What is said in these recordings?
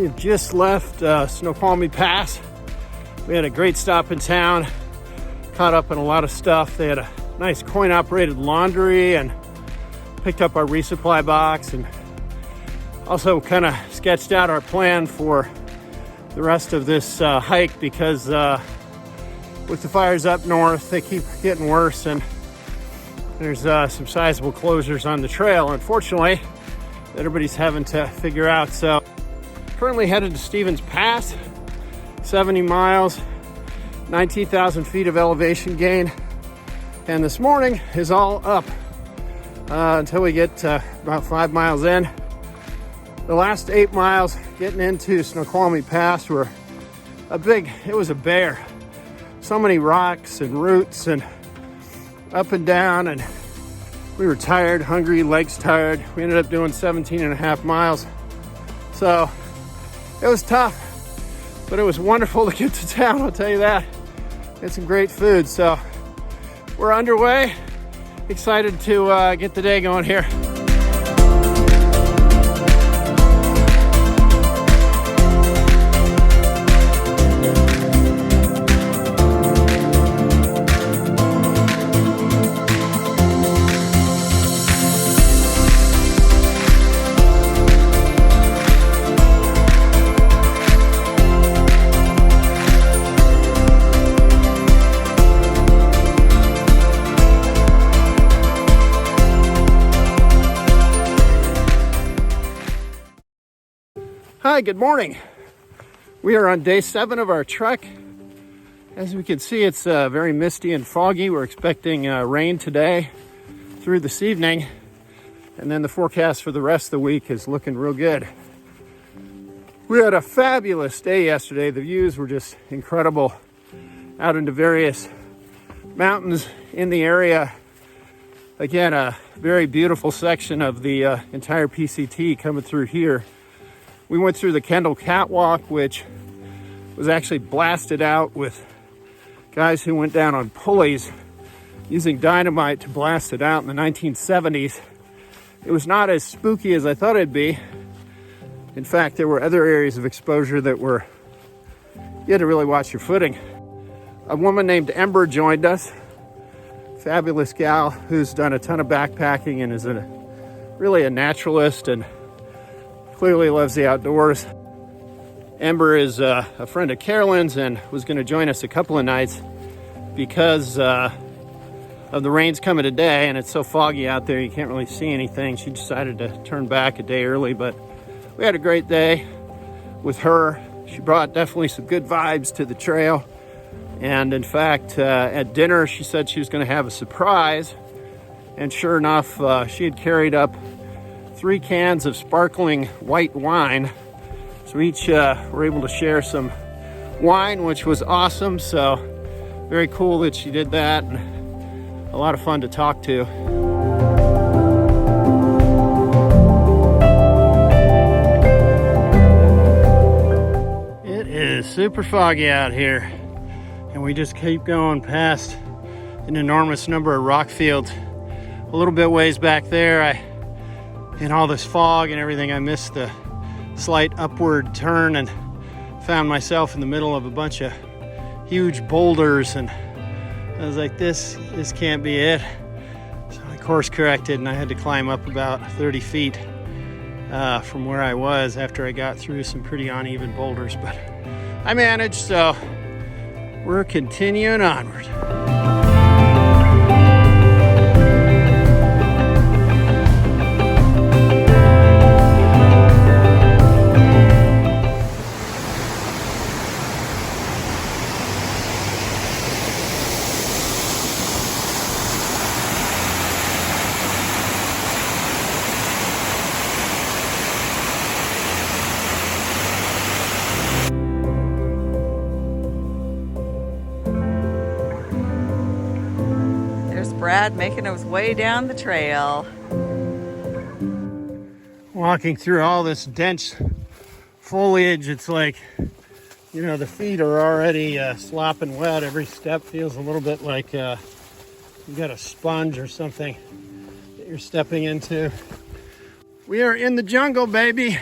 We have just left Snoqualmie Pass. We had a great stop in town, caught up on a lot of stuff. They had a nice coin-operated laundry and picked up our resupply box, and also kind of sketched out our plan for the rest of this hike, because with the fires up north, they keep getting worse, and there's some sizable closures on the trail, unfortunately, that everybody's having to figure out. So currently headed to Stevens Pass, 70 miles, 19,000 feet of elevation gain. And this morning is all up until we get about 5 miles in. The last 8 miles getting into Snoqualmie Pass were it was a bear. So many rocks and roots and up and down, and we were tired, hungry, legs tired. We ended up doing 17 and a half miles. So it was tough, but it was wonderful to get to town, I'll tell you that. Had some great food, so we're underway. Excited to get the day going here. Hi, good morning. We are on day 7 of our trek. As we can see, it's very misty and foggy. We're expecting rain today through this evening, and then the forecast for the rest of the week is looking real good. We had a fabulous day yesterday. The views were just incredible out into various mountains in the area. Again, a very beautiful section of the entire PCT coming through here. We went through the Kendall Catwalk, which was actually blasted out with guys who went down on pulleys using dynamite to blast it out in the 1970s. It was not as spooky as I thought it'd be. In fact, there were other areas of exposure that you had to really watch your footing. A woman named Ember joined us, fabulous gal who's done a ton of backpacking and is really a naturalist and clearly loves the outdoors. Ember is a friend of Carolyn's and was going to join us a couple of nights because of the rains coming today, and it's so foggy out there you can't really see anything. She decided to turn back a day early, but we had a great day with her. She brought definitely some good vibes to the trail, and in fact at dinner she said she was going to have a surprise, and sure enough she had carried up 3 cans of sparkling white wine. So each were able to share some wine, which was awesome. So very cool that she did that, and a lot of fun to talk to. It is super foggy out here, and we just keep going past an enormous number of rock fields. A little bit ways back there, in all this fog and everything, I missed the slight upward turn and found myself in the middle of a bunch of huge boulders, and I was like, this can't be it. So I course corrected, and I had to climb up about 30 feet from where I was after I got through some pretty uneven boulders, but I managed, so we're continuing onward. Brad making his way down the trail. Walking through all this dense foliage, it's like, you know, the feet are already slopping wet. Every step feels a little bit like you got a sponge or something that you're stepping into. We are in the jungle, baby.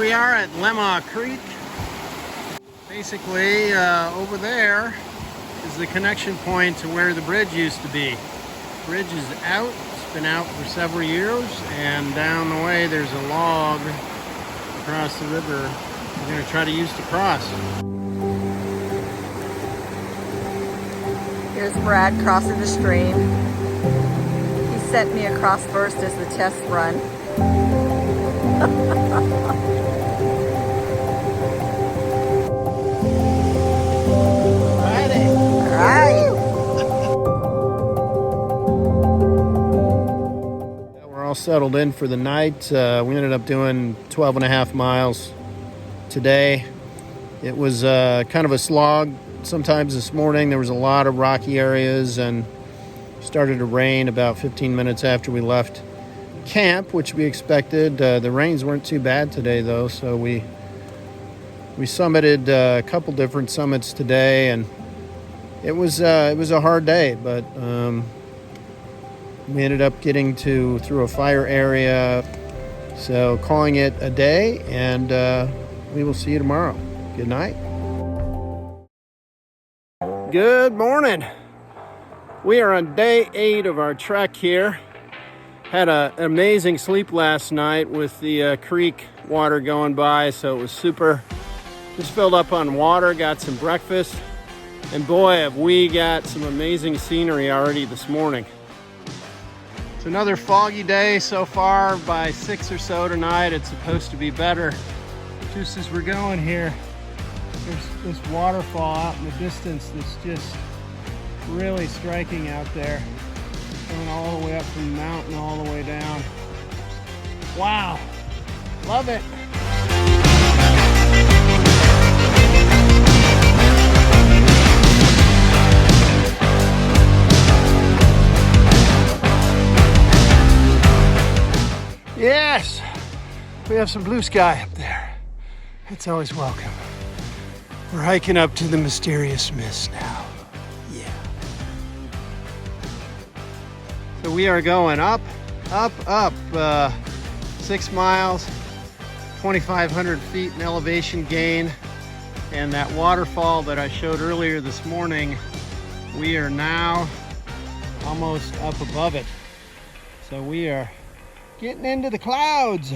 we are at Lemma Creek. Basically, over there is the connection point to where the bridge used to be. The bridge is out. It's been out for several years, and down the way there's a log across the river we're going to try to use to cross. Here's Brad crossing the stream. He sent me across first as the test run. We're all settled in for the night. We ended up doing 12 and a half miles today. It was kind of a slog. Sometimes this morning there was a lot of rocky areas and started to rain about 15 minutes after we left camp, which we expected. The rains weren't too bad today though, so we summited a couple different summits today, and it was a hard day, but we ended up getting through a fire area, so calling it a day, and we will see you tomorrow. Good night. Good morning. We are on day 8 of our trek here. Had an amazing sleep last night with the creek water going by, so it was super. Just filled up on water, got some breakfast, and boy, have we got some amazing scenery already this morning. It's another foggy day so far. By 6 or so tonight, it's supposed to be better. Just as we're going here, there's this waterfall out in the distance that's just really striking out there. Going all the way up from the mountain, all the way down. Wow, love it. Yes, we have some blue sky up there. It's always welcome. We're hiking up to the mysterious mist now. Yeah. So we are going up, 6 miles, 2,500 feet in elevation gain. And that waterfall that I showed earlier this morning, we are now almost up above it. So we are getting into the clouds.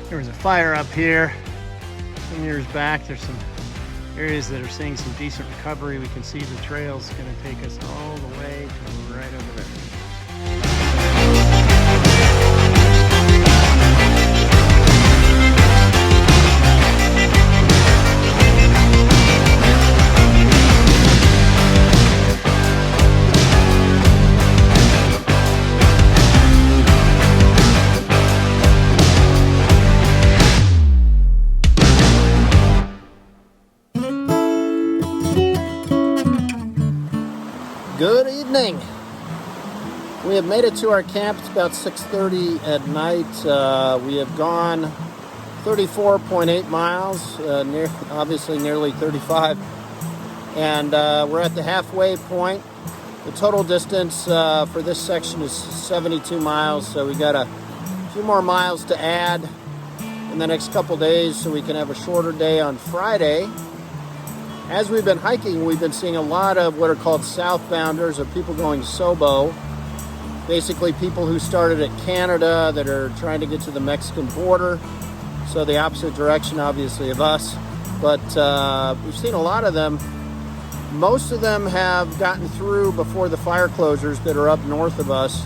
There was a fire up here some years back. There's some areas that are seeing some decent recovery. We can see the trail's going to take us all the way to right over there. Good evening. We have made it to our camp. It's about 6:30 at night. We have gone 34.8 miles, obviously nearly 35. And we're at the halfway point. The total distance for this section is 72 miles, so we got a few more miles to add in the next couple days so we can have a shorter day on Friday. As we've been hiking, we've been seeing a lot of what are called southbounders, or people going SOBO. Basically people who started at Canada that are trying to get to the Mexican border. So the opposite direction, obviously, of us. But we've seen a lot of them. Most of them have gotten through before the fire closures that are up north of us.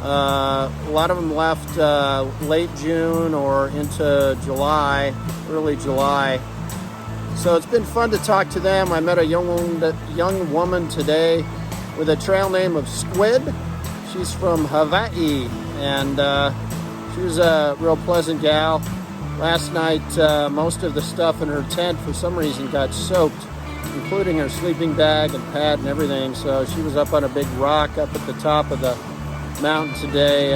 A lot of them left late June or into July, early July. So it's been fun to talk to them. I met a young woman today with a trail name of Squid. She's from Hawaii, and she was a real pleasant gal. Last night, most of the stuff in her tent for some reason got soaked, including her sleeping bag and pad and everything. So she was up on a big rock up at the top of the mountain today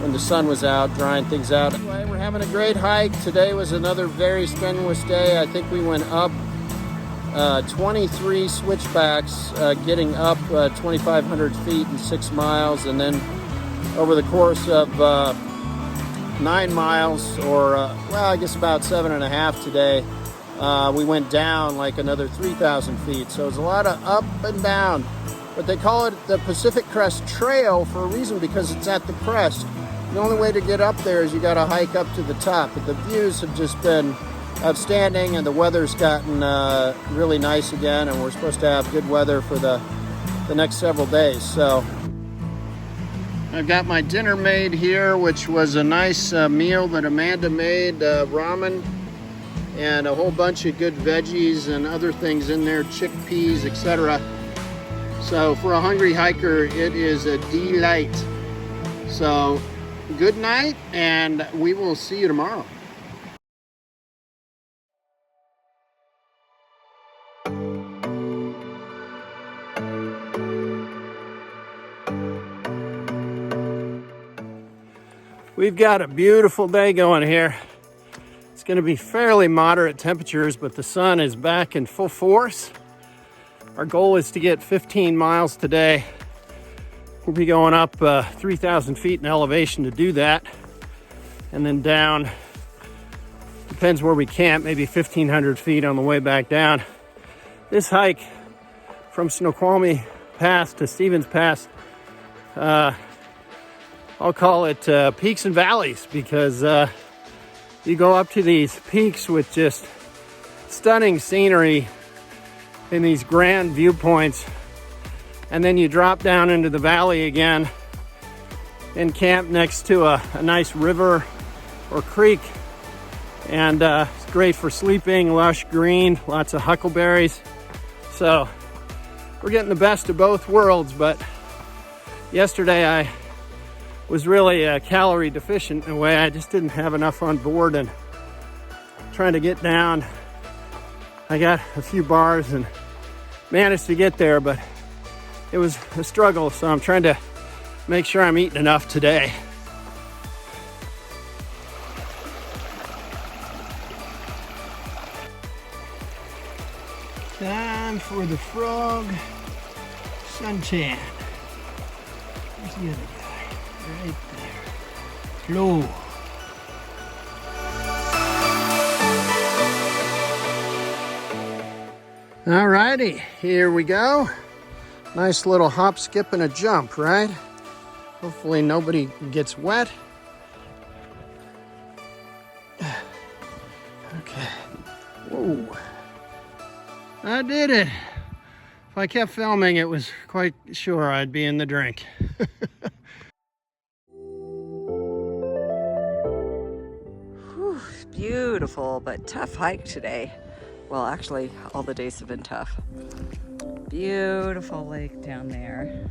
when the sun was out, drying things out. Anyway, we're having a great hike. Today was another very strenuous day. I think we went up 23 switchbacks, getting up 2,500 feet in 6 miles, and then over the course of 9 miles, or well, I guess about 7.5 today, we went down like another 3,000 feet. So it was a lot of up and down. But they call it the Pacific Crest Trail for a reason, because it's at the crest. The only way to get up there is you got to hike up to the top. But the views have just been outstanding, and the weather's gotten really nice again, and we're supposed to have good weather for the next several days. So I've got my dinner made here, which was a nice meal that Amanda made, ramen, and a whole bunch of good veggies and other things in there, chickpeas, etc. So for a hungry hiker, it is a delight. So good night, and we will see you tomorrow. We've got a beautiful day going here. It's going to be fairly moderate temperatures, but the sun is back in full force. Our goal is to get 15 miles today. We'll be going up 3,000 feet in elevation to do that, and then down, depends where we camp, maybe 1,500 feet on the way back down. This hike from Snoqualmie Pass to Stevens Pass, I'll call it peaks and valleys, because you go up to these peaks with just stunning scenery in these grand viewpoints, and then you drop down into the valley again and camp next to a nice river or creek, and it's great for sleeping, lush green, lots of huckleberries. So we're getting the best of both worlds. But yesterday I was really calorie deficient in a way. I just didn't have enough on board, and trying to get down, I got a few bars and managed to get there, but it was a struggle. So I'm trying to make sure I'm eating enough today. Time for the frog suntan. Where's the other guy? Right there. Low. Alrighty, here we go. Nice little hop, skip, and a jump, right? Hopefully nobody gets wet. Okay. Whoa. I did it. If I kept filming, it was quite sure I'd be in the drink. Beautiful but tough hike today. Well, actually, all the days have been tough. Beautiful lake down there.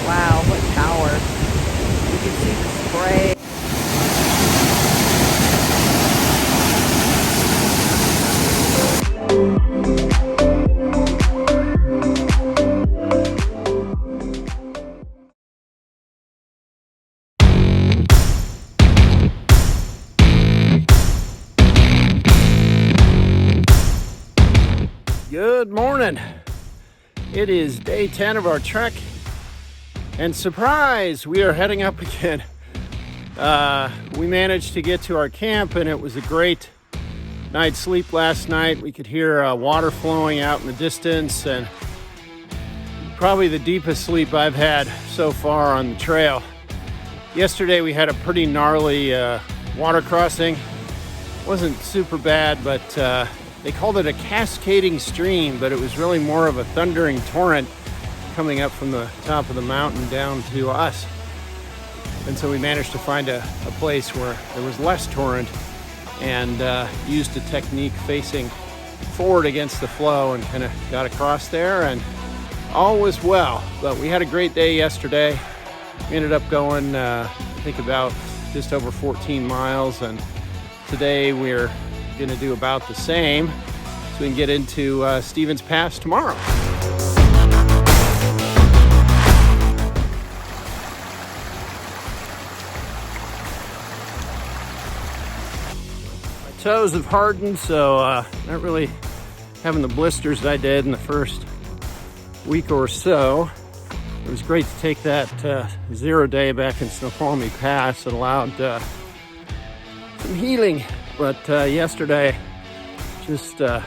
Wow, what power. You can see the spray. Good morning. It is day 10 of our trek, and surprise, we are heading up again. We managed to get to our camp, and it was a great night's sleep last night. We could hear water flowing out in the distance, and probably the deepest sleep I've had so far on the trail. Yesterday we had a pretty gnarly water crossing. Wasn't super bad, but they called it a cascading stream, but it was really more of a thundering torrent coming up from the top of the mountain down to us. And so we managed to find a place where there was less torrent, and used a technique facing forward against the flow and kind of got across there, and all was well. But we had a great day yesterday. We ended up going, I think about just over 14 miles, and today we're going to do about the same so we can get into Stevens Pass tomorrow. My toes have hardened, so not really having the blisters that I did in the first week or so. It was great to take that 0 day back in Snoqualmie Pass. It allowed some healing, but yesterday, just the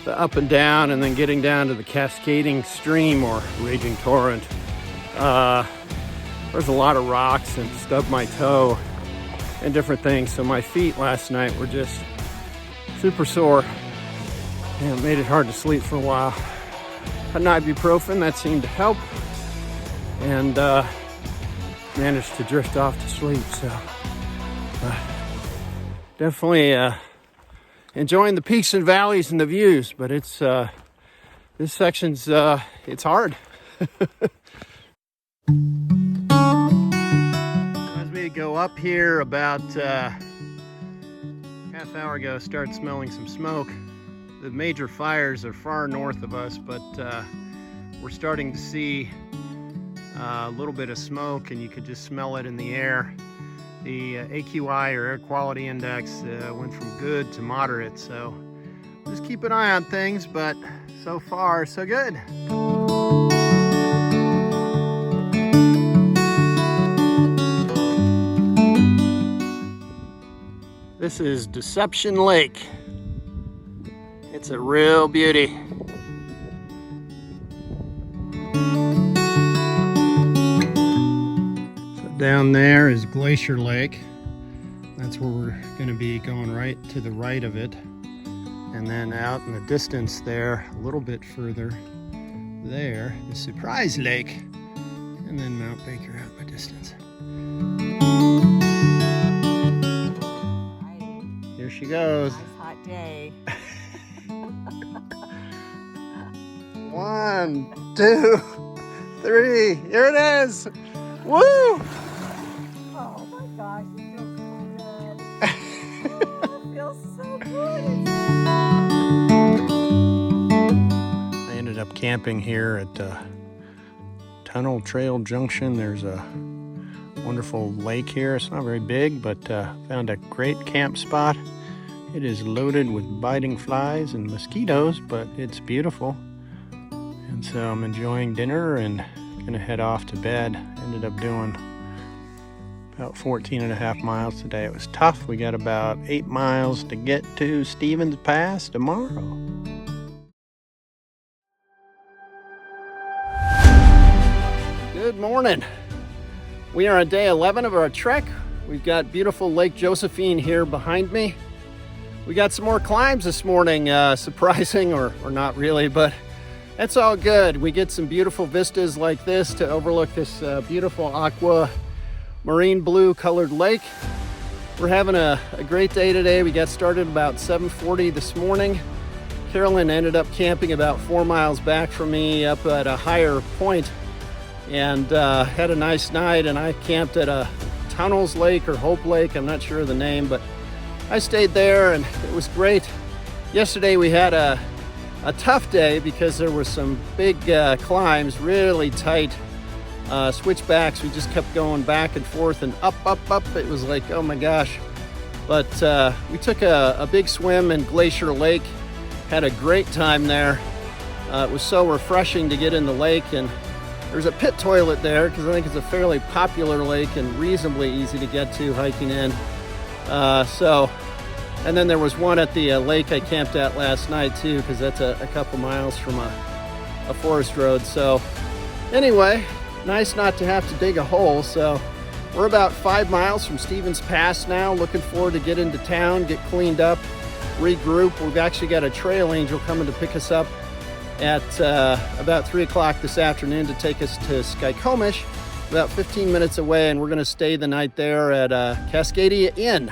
up and down and then getting down to the cascading stream or raging torrent. There's a lot of rocks and stubbed my toe and different things. So my feet last night were just super sore and it made it hard to sleep for a while. Had an ibuprofen, that seemed to help, and managed to drift off to sleep. So definitely enjoying the peaks and valleys and the views, but it's this section's it's hard. As we go up here, about half hour ago, started smelling some smoke. The major fires are far north of us, but we're starting to see a little bit of smoke, and you could just smell it in the air. The AQI, or air quality index, went from good to moderate, so just keep an eye on things, but so far so good. This is Deception Lake. It's a real beauty. So down there is Glacier Lake. That's where we're going to be going right to the right of it. And then out in the distance there, a little bit further there, is Surprise Lake. And then Mount Baker out in the distance. Here she goes. Nice hot day. 1, 2, 3. Here it is. Woo! Oh my gosh, it feels so good. It feels so good. I ended up camping here at Tunnel Trail Junction. There's a wonderful lake here. It's not very big, but found a great camp spot. It is loaded with biting flies and mosquitoes, but it's beautiful. And so I'm enjoying dinner and gonna head off to bed. Ended up doing about 14.5 miles today. It was tough. We got about 8 miles to get to Stevens Pass tomorrow. Good morning. We are on day 11 of our trek. We've got beautiful Lake Josephine here behind me. We got some more climbs this morning, surprising or not really, but that's all good. We get some beautiful vistas like this to overlook this beautiful aqua marine blue colored lake. We're having a great day today. We got started about 7:40 this morning. Carolyn ended up camping about 4 miles back from me up at a higher point and had a nice night, and I camped at a Tunnels Lake or Hope Lake. I'm not sure of the name, but I stayed there and it was great. Yesterday we had a tough day because there were some big climbs, really tight switchbacks. We just kept going back and forth and up. It was like, oh my gosh. But we took a big swim in Glacier Lake, had a great time there. It was so refreshing to get in the lake, and there's a pit toilet there because I think it's a fairly popular lake and reasonably easy to get to hiking in. And then there was one at the lake I camped at last night too, because that's a couple miles from a forest road. So anyway, nice not to have to dig a hole. So we're about 5 miles from Stevens Pass now. Looking forward to get into town, get cleaned up, regroup. We've actually got a trail angel coming to pick us up at about 3 o'clock this afternoon to take us to Snoqualmie, about 15 minutes away, and we're going to stay the night there at Cascadia Inn.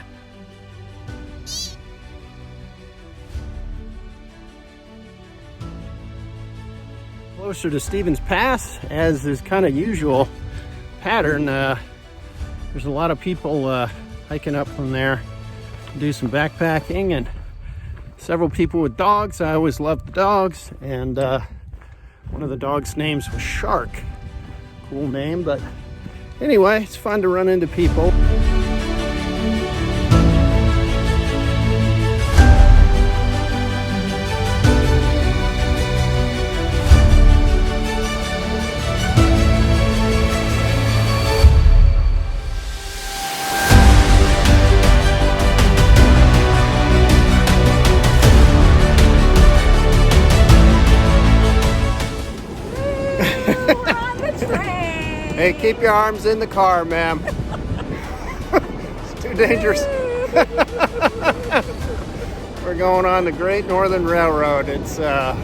Closer to Stevens Pass, as is kind of usual pattern. There's a lot of people hiking up from there to do some backpacking, and several people with dogs. I always loved the dogs, and one of the dogs' names was Shark. Cool name, but anyway, it's fun to run into people. Hey, keep your arms in the car, ma'am. It's too dangerous. We're going on the Great Northern Railroad. It's, I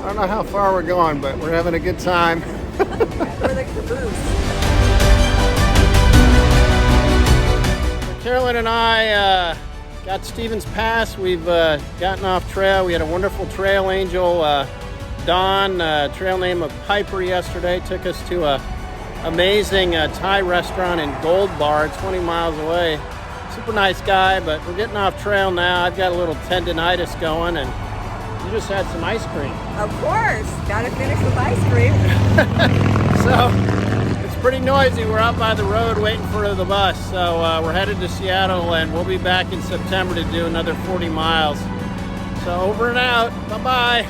don't know how far we're going, but we're having a good time. We're the caboose. Carolyn and I got Stevens Pass. We've gotten off trail. We had a wonderful trail angel, Don, trail name of Piper, yesterday. Took us to a amazing Thai restaurant in Gold Bar, 20 miles away. Super nice guy, but we're getting off trail now. I've got a little tendonitis going, and you just had some ice cream. Of course, gotta finish with ice cream. So it's pretty noisy. We're out by the road waiting for the bus. So we're headed to Seattle, and we'll be back in September to do another 40 miles. So over and out. Bye-bye.